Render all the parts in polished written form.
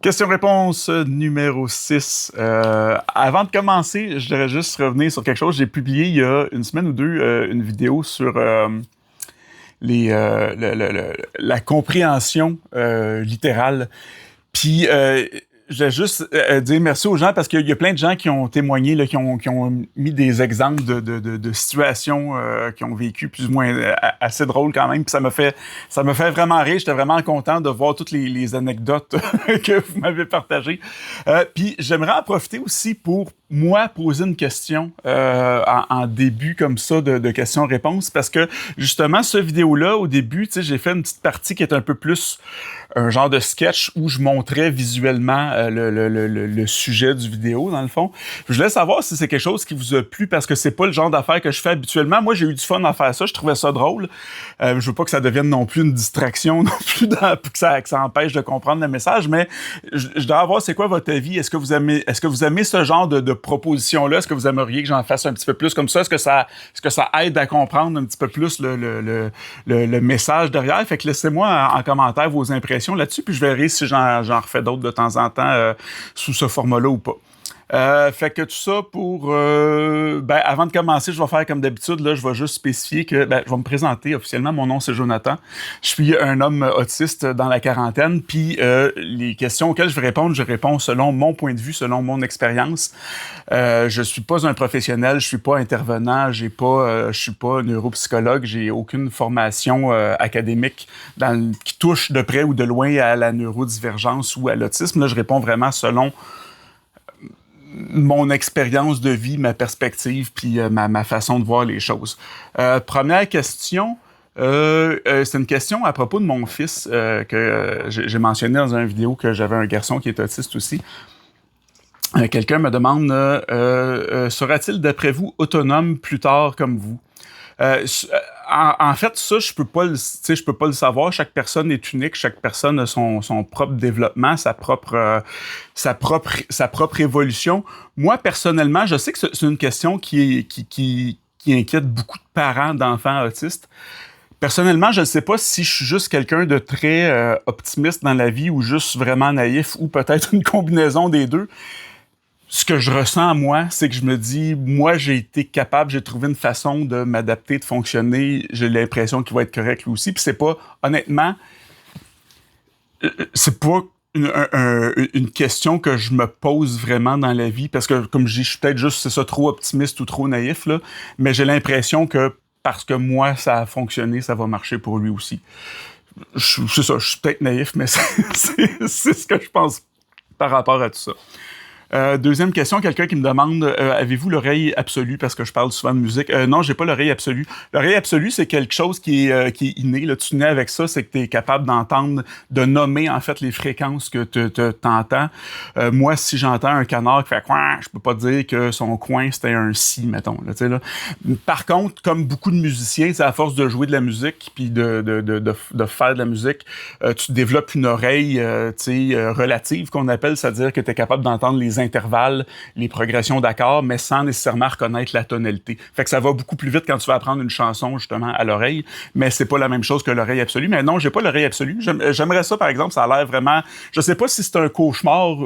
Question-réponse numéro 6. Avant de commencer, je voudrais juste revenir sur quelque chose. J'ai publié il y a une semaine ou deux une vidéo sur la compréhension littérale. Puis, je vais juste dire merci aux gens parce qu'il y a plein de gens qui ont témoigné, là, qui ont mis des exemples de situations qui ont vécu plus ou moins assez drôles quand même. Puis ça me fait vraiment rire. J'étais vraiment content de voir toutes les anecdotes que vous m'avez partagées. Puis j'aimerais en profiter aussi pour moi poser une question en début comme ça de questions-réponses parce que justement, ce vidéo-là, au début, tu sais, j'ai fait une petite partie qui est un peu plus un genre de sketch où je montrais visuellement le sujet du vidéo, dans le fond. Je voulais savoir si c'est quelque chose qui vous a plu parce que c'est pas le genre d'affaires que je fais habituellement. Moi, j'ai eu du fun à faire ça. Je trouvais ça drôle. Je veux pas que ça devienne non plus une distraction, non plus que ça empêche de comprendre le message, mais je dois avoir, c'est quoi votre avis? Est-ce que vous aimez ce genre de proposition-là? Est-ce que vous aimeriez que j'en fasse un petit peu plus comme ça? Est-ce que ça aide à comprendre un petit peu plus le message derrière? Fait que laissez-moi en commentaire vos impressions là-dessus, puis je verrai si j'en refais d'autres de temps en temps sous ce format-là ou pas. Fait que tout ça pour... avant de commencer, je vais faire comme d'habitude, là, je vais juste spécifier que... je vais me présenter officiellement. Mon nom, c'est Jonathan. Je suis un homme autiste dans la quarantaine, puis les questions auxquelles je réponds selon mon point de vue, selon mon expérience. Je suis pas un professionnel, je suis pas intervenant, je suis pas neuropsychologue, j'ai aucune formation académique qui touche de près ou de loin à la neurodivergence ou à l'autisme. Là, je réponds vraiment selon mon expérience de vie, ma perspective, puis ma façon de voir les choses. Première question, c'est une question à propos de mon fils que j'ai mentionné dans une vidéo que j'avais un garçon qui est autiste aussi. Quelqu'un me demande sera-t-il d'après vous autonome plus tard comme vous? En fait, ça, je peux pas le savoir. Chaque personne est unique. Chaque personne a son propre développement, sa propre évolution. Moi, personnellement, je sais que c'est une question qui inquiète beaucoup de parents d'enfants autistes. Personnellement, je ne sais pas si je suis juste quelqu'un de très optimiste dans la vie ou juste vraiment naïf ou peut-être une combinaison des deux. Ce que je ressens, moi, c'est que je me dis, moi, j'ai été capable, j'ai trouvé une façon de m'adapter, de fonctionner. J'ai l'impression qu'il va être correct lui aussi. Puis c'est pas, honnêtement, c'est pas une question que je me pose vraiment dans la vie parce que, comme je dis, je suis peut-être juste, c'est ça, trop optimiste ou trop naïf, là. Mais j'ai l'impression que parce que moi, ça a fonctionné, ça va marcher pour lui aussi. C'est ça, je suis peut-être naïf, mais c'est ce que je pense par rapport à tout ça. Deuxième question, quelqu'un qui me demande avez-vous l'oreille absolue parce que je parle souvent de musique. Non, j'ai pas l'oreille absolue. L'oreille absolue, c'est quelque chose qui est inné. Là, tu nais avec ça, c'est que tu es capable d'entendre, de nommer en fait les fréquences que t'entends. Moi, si j'entends un canard qui fait coin, je peux pas dire que son coin c'était un si, mettons. Là. Par contre, comme beaucoup de musiciens, à force de jouer de la musique puis de faire de la musique, tu développes une oreille relative qu'on appelle, c'est-à-dire que tu es capable d'entendre les intervalles, les progressions d'accords, mais sans nécessairement reconnaître la tonalité. Fait que ça va beaucoup plus vite quand tu vas apprendre une chanson, justement, à l'oreille, mais c'est pas la même chose que l'oreille absolue. Mais non, j'ai pas l'oreille absolue. J'aimerais ça, par exemple, ça a l'air vraiment... Je sais pas si c'est un cauchemar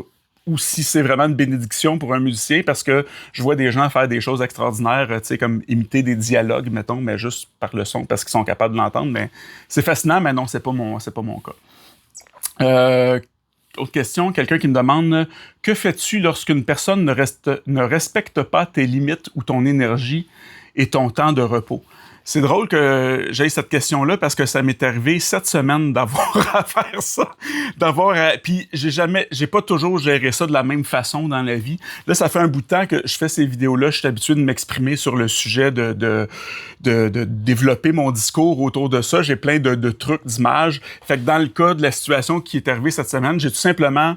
ou si c'est vraiment une bénédiction pour un musicien, parce que je vois des gens faire des choses extraordinaires, tu sais, comme imiter des dialogues, mettons, mais juste par le son, parce qu'ils sont capables de l'entendre. Mais c'est fascinant, mais non, c'est pas mon cas. Autre question, quelqu'un qui me demande « Que fais-tu lorsqu'une personne ne respecte pas tes limites ou ton énergie et ton temps de repos? » C'est drôle que j'aie cette question-là parce que ça m'est arrivé cette semaine d'avoir à faire ça. Puis j'ai pas toujours géré ça de la même façon dans la vie. Là, ça fait un bout de temps que je fais ces vidéos-là. Je suis habitué de m'exprimer sur le sujet de développer mon discours autour de ça. J'ai plein de trucs, d'images. Fait que dans le cas de la situation qui est arrivée cette semaine, j'ai tout simplement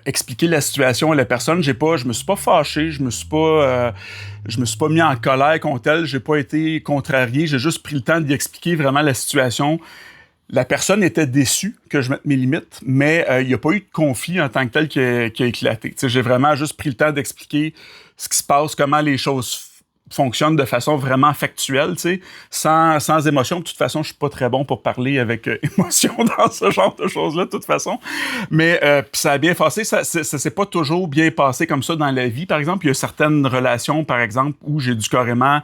expliquer la situation à la personne. Je me suis pas fâché, je me suis pas mis en colère contre elle, j'ai pas été contrarié, j'ai juste pris le temps d'y expliquer vraiment la situation. La personne était déçue que je mette mes limites, mais il n'y a pas eu de conflit en tant que tel qui a éclaté. T'sais, j'ai vraiment juste pris le temps d'expliquer ce qui se passe, comment les choses fonctionne de façon vraiment factuelle, tu sais, sans émotion. De toute façon, je suis pas très bon pour parler avec émotion dans ce genre de choses-là, de toute façon. Mais puis ça a bien passé. Ça s'est pas toujours bien passé comme ça dans la vie. Par exemple, il y a certaines relations, par exemple, où j'ai dû carrément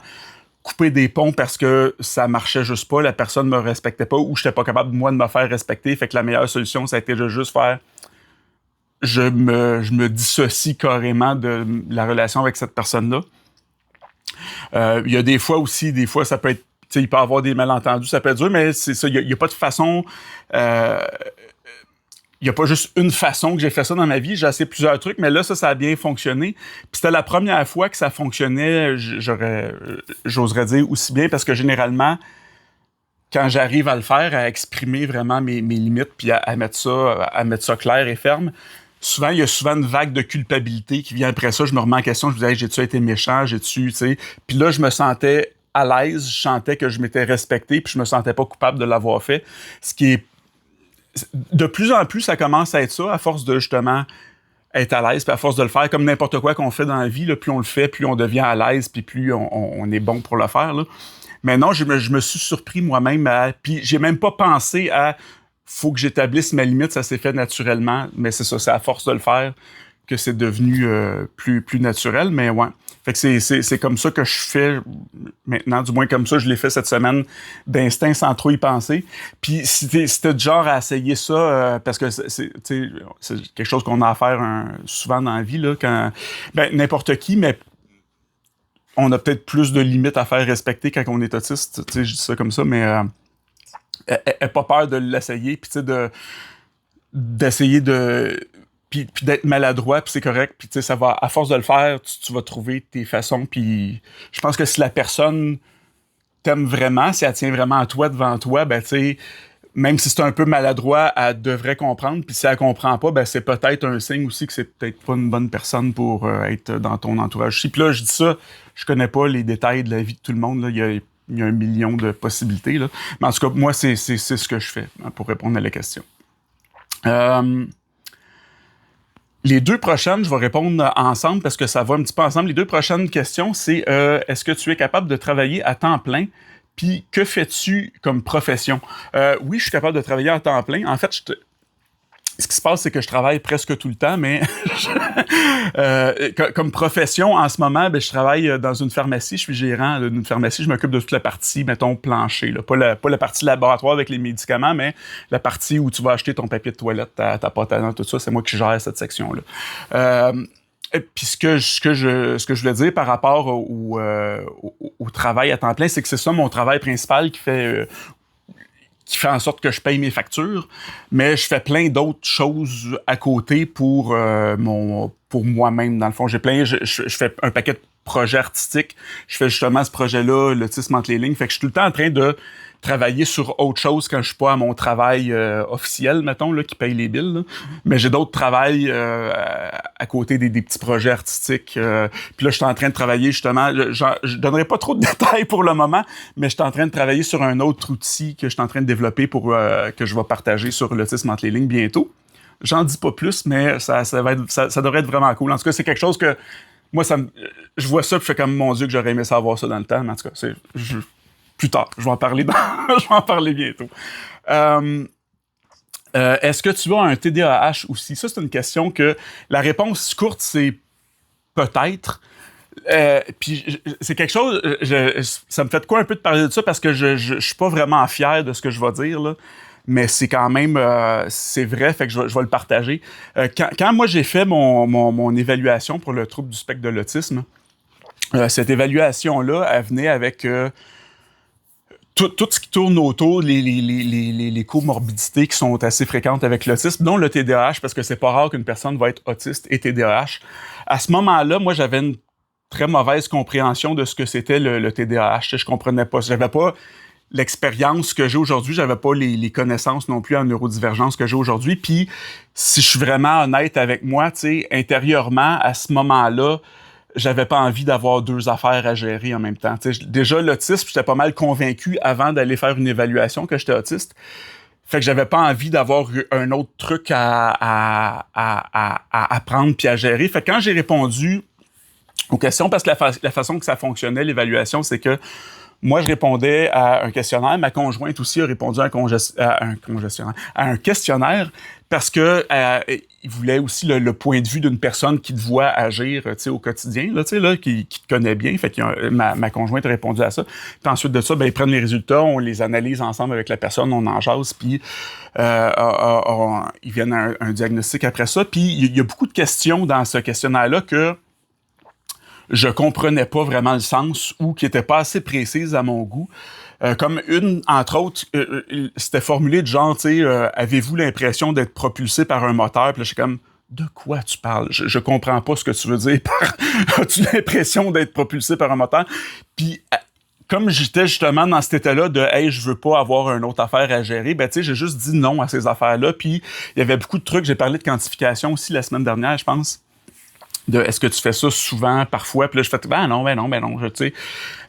couper des ponts parce que ça marchait juste pas, la personne me respectait pas, ou j'étais pas capable, moi, de me faire respecter. Fait que la meilleure solution, ça a été de juste faire... Je me dissocie carrément de la relation avec cette personne-là. Il y a des fois ça peut être, tu sais, il peut y avoir des malentendus, ça peut être dur, mais c'est ça, il y a pas de façon, il y a pas juste une façon que j'ai fait ça dans ma vie, j'ai essayé plusieurs trucs, mais là, ça a bien fonctionné. Puis c'était la première fois que ça fonctionnait, j'oserais dire aussi bien, parce que généralement, quand j'arrive à le faire, à exprimer vraiment mes limites, puis à mettre ça clair et ferme, souvent, il y a souvent une vague de culpabilité qui vient après ça. Je me remets en question, je me disais, hey, j'ai-tu été méchant, tu sais. Puis là, je me sentais à l'aise, je sentais que je m'étais respecté, puis je me sentais pas coupable de l'avoir fait. Ce qui est... De plus en plus, ça commence à être ça, à force de, justement, être à l'aise, puis à force de le faire, comme n'importe quoi qu'on fait dans la vie, là, plus on le fait, plus on devient à l'aise, puis plus on est bon pour le faire, là. Mais non, je me suis surpris moi-même à... Puis j'ai même pas pensé à... Faut que j'établisse ma limite, ça s'est fait naturellement, mais c'est ça, c'est à force de le faire que c'est devenu plus naturel, mais ouais. Fait que c'est comme ça que je fais maintenant, du moins comme ça, je l'ai fait cette semaine, d'instinct sans trop y penser. Puis si t'es du genre à essayer ça, parce que c'est quelque chose qu'on a à faire souvent dans la vie, là, quand n'importe qui, mais on a peut-être plus de limites à faire respecter quand on est autiste, tu sais, je dis ça comme ça, mais... Aie pas peur de l'essayer, puis tu sais, d'essayer de... Puis d'être maladroit, puis c'est correct, puis tu sais, ça va... À force de le faire, tu vas trouver tes façons, puis je pense que si la personne t'aime vraiment, si elle tient vraiment à toi devant toi, ben tu sais, même si c'est un peu maladroit, elle devrait comprendre, puis si elle comprend pas, ben c'est peut-être un signe aussi que c'est peut-être pas une bonne personne pour être dans ton entourage. Puis là, je dis ça, je connais pas les détails de la vie de tout le monde, là, il y a un million de possibilités, là. Mais en tout cas, moi, c'est ce que je fais, hein, pour répondre à la question. Les deux prochaines, je vais répondre ensemble parce que ça va un petit peu ensemble. Les deux prochaines questions, c'est est-ce que tu es capable de travailler à temps plein? Puis que fais-tu comme profession? Oui, je suis capable de travailler à temps plein. En fait, ce qui se passe, c'est que je travaille presque tout le temps, mais comme profession, en ce moment, je travaille dans une pharmacie. Je suis gérant d'une pharmacie. Je m'occupe de toute la partie, mettons, plancher. Là. Pas la partie laboratoire avec les médicaments, mais la partie où tu vas acheter ton papier de toilette, ta pâte à dents, tout ça. C'est moi qui gère cette section-là. Puis ce que je voulais dire par rapport au travail à temps plein, c'est que c'est ça mon travail principal qui fait en sorte que je paye mes factures, mais je fais plein d'autres choses à côté pour moi-même, dans le fond. Je fais un paquet de projets artistiques. Je fais justement ce projet-là, l'autisme entre les lignes. Fait que je suis tout le temps en train de travailler sur autre chose quand je suis pas à mon travail officiel, mettons, là, qui paye les billes. Là. Mais j'ai d'autres travails à côté des petits projets artistiques. Puis là, je suis en train de travailler justement, je donnerai pas trop de détails pour le moment, mais je suis en train de travailler sur un autre outil que je suis en train de développer pour que je vais partager sur l'autisme entre les lignes bientôt. J'en dis pas plus, mais ça devrait être vraiment cool. En tout cas, c'est quelque chose que moi, je vois ça et je fais comme, mon Dieu, que j'aurais aimé savoir ça dans le temps. Mais en tout cas, plus tard. Je vais en parler je vais en parler bientôt. Est-ce que tu as un TDAH aussi? Ça, c'est une question que la réponse courte, c'est peut-être. Puis c'est quelque chose, ça me fait de quoi un peu de parler de ça parce que je suis pas vraiment fier de ce que je vais dire, là. Mais c'est quand même, c'est vrai, fait que je vais le partager. Quand moi j'ai fait mon évaluation pour le trouble du spectre de l'autisme, cette évaluation-là, elle venait avec tout ce qui tourne autour, les comorbidités qui sont assez fréquentes avec l'autisme, dont le TDAH, parce que c'est pas rare qu'une personne va être autiste et TDAH. À ce moment-là, moi, j'avais une très mauvaise compréhension de ce que c'était le TDAH. Je comprenais pas. J'avais pas l'expérience que j'ai aujourd'hui, j'avais pas les connaissances non plus en neurodivergence que j'ai aujourd'hui. Puis, si je suis vraiment honnête avec moi, tu sais, intérieurement, à ce moment-là, j'avais pas envie d'avoir deux affaires à gérer en même temps. T'sais, déjà, l'autisme, j'étais pas mal convaincu avant d'aller faire une évaluation que j'étais autiste. Fait que j'avais pas envie d'avoir un autre truc à apprendre puis à gérer. Fait que quand j'ai répondu aux questions, parce que la façon que ça fonctionnait, l'évaluation, c'est que moi, je répondais à un questionnaire. Ma conjointe aussi a répondu à un questionnaire parce que il voulait aussi le point de vue d'une personne qui te voit agir, au quotidien, qui te connaît bien. Fait que ma conjointe a répondu à ça. Puis ensuite de ça, ils prennent les résultats, on les analyse ensemble avec la personne, on en jase, puis ils viennent à un diagnostic après ça. Puis il y a beaucoup de questions dans ce questionnaire-là que je comprenais pas vraiment le sens ou qui était pas assez précise à mon goût. Comme une, entre autres, c'était formulé de genre, avez-vous l'impression d'être propulsé par un moteur? Puis là, je suis comme, de quoi tu parles? Je comprends pas ce que tu veux dire par as-tu l'impression d'être propulsé par un moteur? Puis, comme j'étais justement dans cet état-là de hey, je veux pas avoir une autre affaire à gérer, j'ai juste dit non à ces affaires-là. Puis, il y avait beaucoup de trucs. J'ai parlé de quantification aussi la semaine dernière, je pense. De est-ce que tu fais ça souvent, parfois? Puis là, je fais non, tu sais.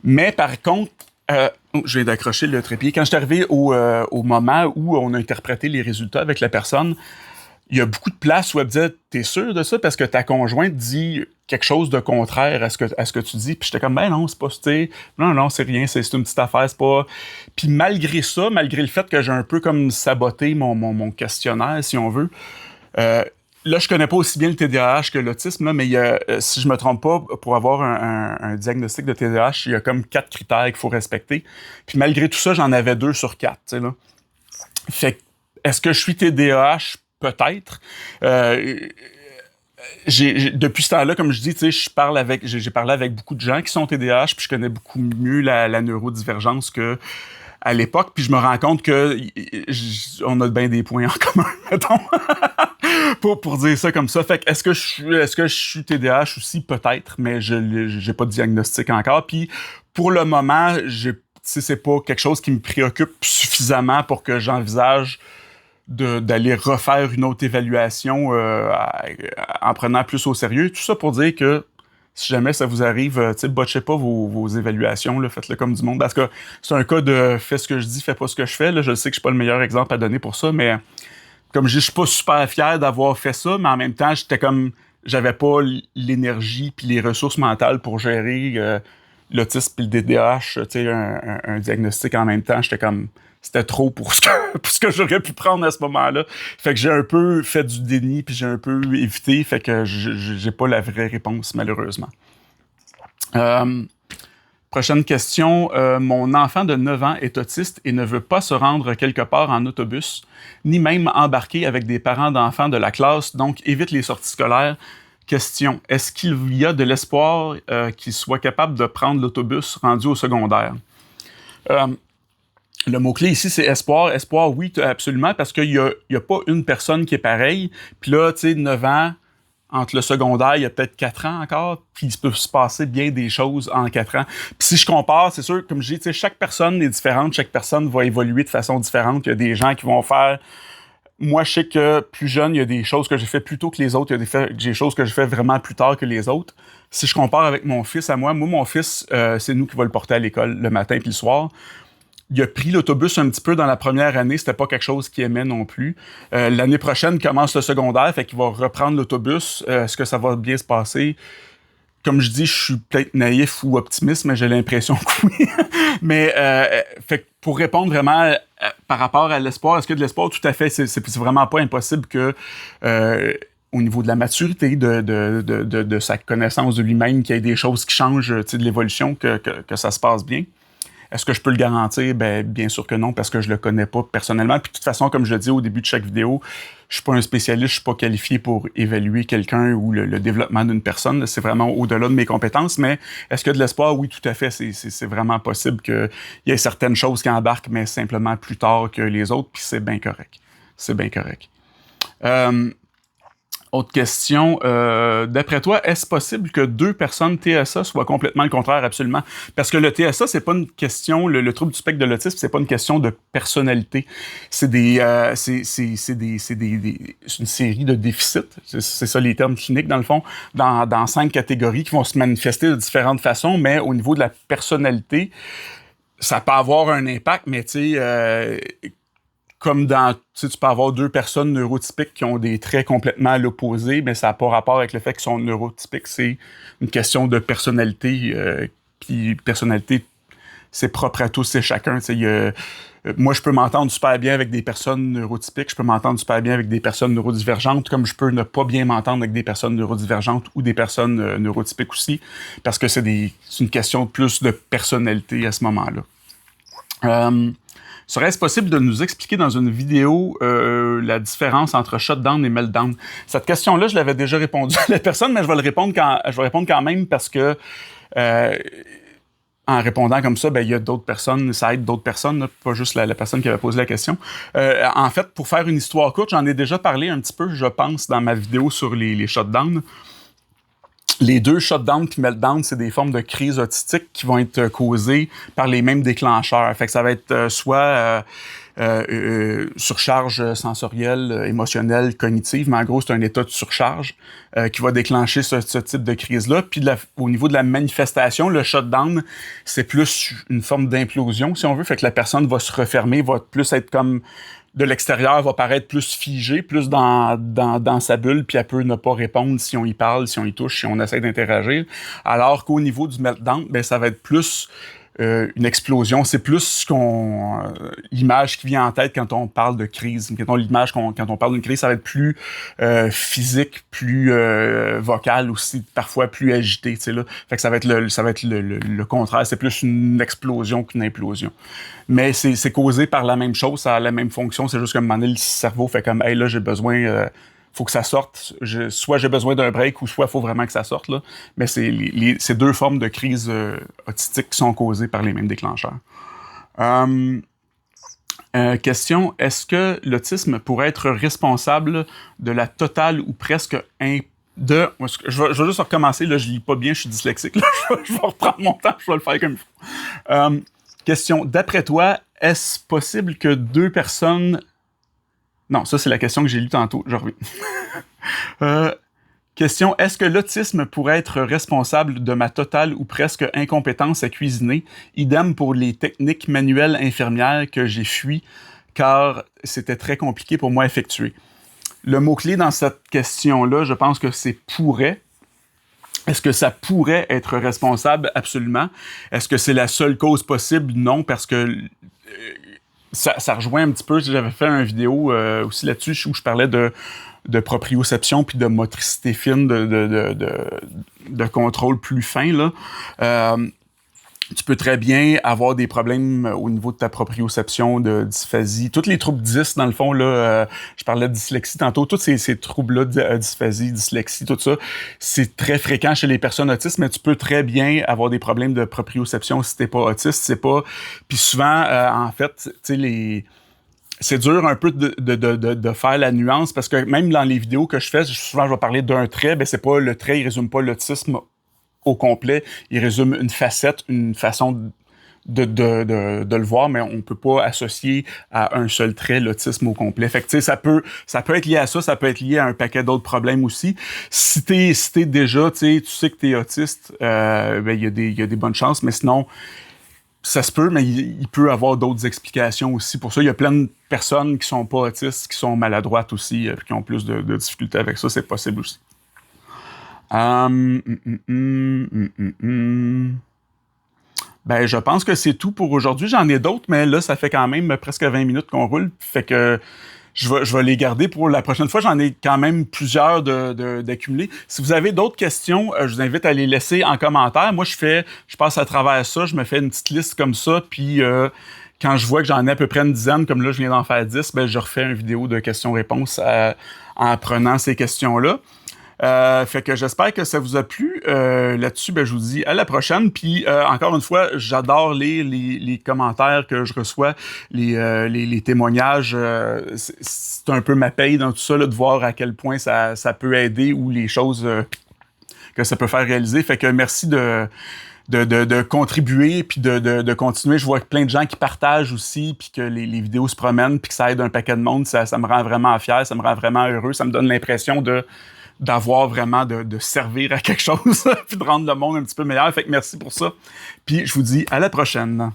Mais par contre, je viens d'accrocher le trépied. Quand je suis arrivé au moment où on a interprété les résultats avec la personne, il y a beaucoup de places où elle me disait t'es sûr de ça? Parce que ta conjointe dit quelque chose de contraire à ce que tu dis. Puis j'étais comme non, c'est pas, non, c'est rien, c'est une petite affaire, c'est pas. Puis malgré ça, malgré le fait que j'ai un peu comme saboté mon questionnaire, si on veut, là, je connais pas aussi bien le TDAH que l'autisme, là, mais si je me trompe pas, pour avoir un diagnostic de TDAH, il y a comme 4 critères qu'il faut respecter. Puis malgré tout ça, j'en avais 2 sur 4, tu sais, là. Fait que, est-ce que je suis TDAH? Peut-être. Depuis ce temps-là, comme je dis, tu sais, j'ai parlé avec beaucoup de gens qui sont TDAH, puis je connais beaucoup mieux la neurodivergence que à l'époque, puis je me rends compte que on a bien des points en commun, mettons, pour dire ça comme ça. Fait que est-ce que je suis TDAH aussi? Peut-être, mais j'ai pas de diagnostic encore. Puis pour le moment, c'est pas quelque chose qui me préoccupe suffisamment pour que j'envisage d'aller refaire une autre évaluation en prenant plus au sérieux. Tout ça pour dire que si jamais ça vous arrive, botchez pas vos évaluations, là, faites-le comme du monde. Parce que c'est un cas de fais ce que je dis, fais pas ce que je fais. Là, je sais que je suis pas le meilleur exemple à donner pour ça, mais comme je suis pas super fier d'avoir fait ça, mais en même temps, j'avais pas l'énergie puis les ressources mentales pour gérer l'autisme puis le DDAH, un diagnostic en même temps. C'était trop pour ce que j'aurais pu prendre à ce moment-là. Fait que j'ai un peu fait du déni, puis j'ai un peu évité, fait que j'ai pas la vraie réponse, malheureusement. Prochaine question. Mon enfant de 9 ans est autiste et ne veut pas se rendre quelque part en autobus, ni même embarquer avec des parents d'enfants de la classe, donc évite les sorties scolaires. Question. Est-ce qu'il y a de l'espoir qu'il soit capable de prendre l'autobus rendu au secondaire? Le mot-clé ici, c'est espoir. Espoir, oui, absolument, parce qu'il y a pas une personne qui est pareille. Puis là, tu sais, 9 ans, entre le secondaire, il y a peut-être 4 ans encore, puis il peut se passer bien des choses en 4 ans. Puis si je compare, c'est sûr, comme je dis, tu sais, chaque personne est différente, chaque personne va évoluer de façon différente. Il y a des gens qui vont faire... Moi, je sais que plus jeune, il y a des choses que j'ai fait plus tôt que les autres, il y a des choses que j'ai fait vraiment plus tard que les autres. Si je compare avec mon fils à moi, mon fils, c'est nous qui va le porter à l'école le matin puis le soir. Il a pris l'autobus un petit peu dans la première année, c'était pas quelque chose qu'il aimait non plus. L'année prochaine, il commence le secondaire, fait qu'il va reprendre l'autobus. Est-ce que ça va bien se passer? Comme je dis, je suis peut-être naïf ou optimiste, mais j'ai l'impression que oui. Mais fait que pour répondre vraiment par rapport à l'espoir, est-ce qu'il y a de l'espoir? Tout à fait, c'est vraiment pas impossible que au niveau de la maturité, de sa connaissance de lui-même, qu'il y ait des choses qui changent, de l'évolution, que ça se passe bien. Est-ce que je peux le garantir? Bien sûr que non, parce que je le connais pas personnellement. Puis de toute façon, comme je le dis au début de chaque vidéo, je suis pas un spécialiste, je suis pas qualifié pour évaluer quelqu'un ou le développement d'une personne. C'est vraiment au-delà de mes compétences. Mais est-ce qu'il y a de l'espoir? Oui, tout à fait. C'est vraiment possible qu'il y ait certaines choses qui embarquent, mais simplement plus tard que les autres. Puis c'est bien correct. C'est bien correct. Autre question. D'après toi, est-ce possible que 2 personnes TSA soient complètement le contraire? Absolument. Parce que le TSA, c'est pas une question, le trouble du spectre de l'autisme, c'est pas une question de personnalité. C'est une série de déficits. C'est ça les termes cliniques, dans le fond, dans 5 catégories qui vont se manifester de différentes façons, mais au niveau de la personnalité, ça peut avoir un impact, mais tu sais, comme dans, tu sais, tu peux avoir deux personnes neurotypiques qui ont des traits complètement à l'opposé, mais ça n'a pas rapport avec le fait qu'ils sont neurotypiques. C'est une question de personnalité. Puis personnalité, c'est propre à tous et chacun. Tu sais, moi, je peux m'entendre super bien avec des personnes neurotypiques, je peux m'entendre super bien avec des personnes neurodivergentes, comme je peux ne pas bien m'entendre avec des personnes neurodivergentes ou des personnes neurotypiques aussi, parce que c'est une question plus de personnalité à ce moment-là. Serait-ce possible de nous expliquer dans une vidéo la différence entre shutdown et meltdown? Cette question-là, je l'avais déjà répondu à la personne, mais je vais répondre quand même parce que en répondant comme ça, ben il y a d'autres personnes, ça aide d'autres personnes, là, pas juste la personne qui avait posé la question. En fait, pour faire une histoire courte, j'en ai déjà parlé un petit peu, je pense, dans ma vidéo sur les shutdowns. Les deux shutdowns puis meltdown, c'est des formes de crise autistique qui vont être causées par les mêmes déclencheurs. Fait que ça va être soit surcharge sensorielle, émotionnelle, cognitive, mais en gros, c'est un état de surcharge qui va déclencher ce type de crise-là. Puis au niveau de la manifestation, le shutdown, c'est plus une forme d'implosion, si on veut. Fait que la personne va se refermer, va plus être comme de l'extérieur, va paraître plus figée, plus dans sa bulle, puis elle peut ne pas répondre si on y parle, si on y touche, si on essaie d'interagir. Alors qu'au niveau du meltdown, ben ça va être plus une explosion. C'est plus l'image qui vient en tête quand on parle de crise. L'image quand on parle d'une crise, ça va être plus physique, plus vocal aussi, parfois plus agité. Tu sais, là. Fait que ça va être le contraire. C'est plus une explosion qu'une implosion. Mais c'est causé par la même chose, ça a la même fonction. C'est juste qu'à un moment donné, le cerveau fait comme « Hey, là, j'ai besoin... faut que ça sorte. Soit j'ai besoin d'un break, ou soit il faut vraiment que ça sorte. » là. Mais c'est deux formes de crise autistique qui sont causées par les mêmes déclencheurs. Question, est-ce que l'autisme pourrait être responsable de la totale ou presque je vais juste recommencer, là, je lis pas bien, je suis dyslexique. Là, je vais reprendre mon temps, je vais le faire comme il faut. Question, d'après toi, est-ce possible que deux personnes... Non, ça, c'est la question que j'ai lue tantôt. Je reviens. Question, est-ce que l'autisme pourrait être responsable de ma totale ou presque incompétence à cuisiner? Idem pour les techniques manuelles infirmières que j'ai fui, car c'était très compliqué pour moi à effectuer. Le mot-clé dans cette question-là, je pense que c'est « pourrait ». Est-ce que ça pourrait être responsable? Absolument. Est-ce que c'est la seule cause possible? Non, parce que ça rejoint un petit peu, j'avais fait une vidéo aussi là-dessus où je parlais de proprioception puis de motricité fine, de contrôle plus fin, là. Tu peux très bien avoir des problèmes au niveau de ta proprioception, de dysphasie. Tous les troubles 10, dans le fond, là, je parlais de dyslexie tantôt, tous ces troubles-là, dysphasie, dyslexie, tout ça, c'est très fréquent chez les personnes autistes, mais tu peux très bien avoir des problèmes de proprioception si t'es pas autiste, c'est pas... Puis souvent, en fait, tu sais, c'est dur un peu de faire la nuance, parce que même dans les vidéos que je fais, souvent, je vais parler d'un trait, ben c'est pas le trait, il résume pas l'autisme au complet, il résume une facette, une façon de le voir, mais on peut pas associer à un seul trait l'autisme au complet. Fait que, tu sais, ça peut être lié à ça peut être lié à un paquet d'autres problèmes aussi. Si t'es déjà, tu sais que t'es autiste, ben, il y a des bonnes chances, mais sinon, ça se peut, mais il peut avoir d'autres explications aussi. Pour ça, il y a plein de personnes qui sont pas autistes, qui sont maladroites aussi, qui ont plus de difficultés avec ça, c'est possible aussi. Ben, je pense que c'est tout pour aujourd'hui. J'en ai d'autres, mais là, ça fait quand même presque 20 minutes qu'on roule. Fait que je vais les garder pour la prochaine fois. J'en ai quand même plusieurs d'accumuler. Si vous avez d'autres questions, je vous invite à les laisser en commentaire. Moi, je passe à travers ça. Je me fais une petite liste comme ça. Puis, quand je vois que j'en ai à peu près une dizaine, comme là, je viens d'en faire 10, ben, je refais une vidéo de questions-réponses en prenant ces questions-là. Fait que j'espère que ça vous a plu. Là-dessus, ben, je vous dis à la prochaine. Puis encore une fois, j'adore les commentaires que je reçois, les témoignages. C'est un peu ma paye dans tout ça, là, de voir à quel point ça peut aider ou les choses que ça peut faire réaliser. Fait que merci de contribuer puis de continuer. Je vois plein de gens qui partagent aussi, puis que les vidéos se promènent, puis que ça aide un paquet de monde. Ça me rend vraiment fier, ça me rend vraiment heureux. Ça me donne l'impression d'avoir vraiment de servir à quelque chose puis de rendre le monde un petit peu meilleur. Fait que merci pour ça. Puis je vous dis à la prochaine.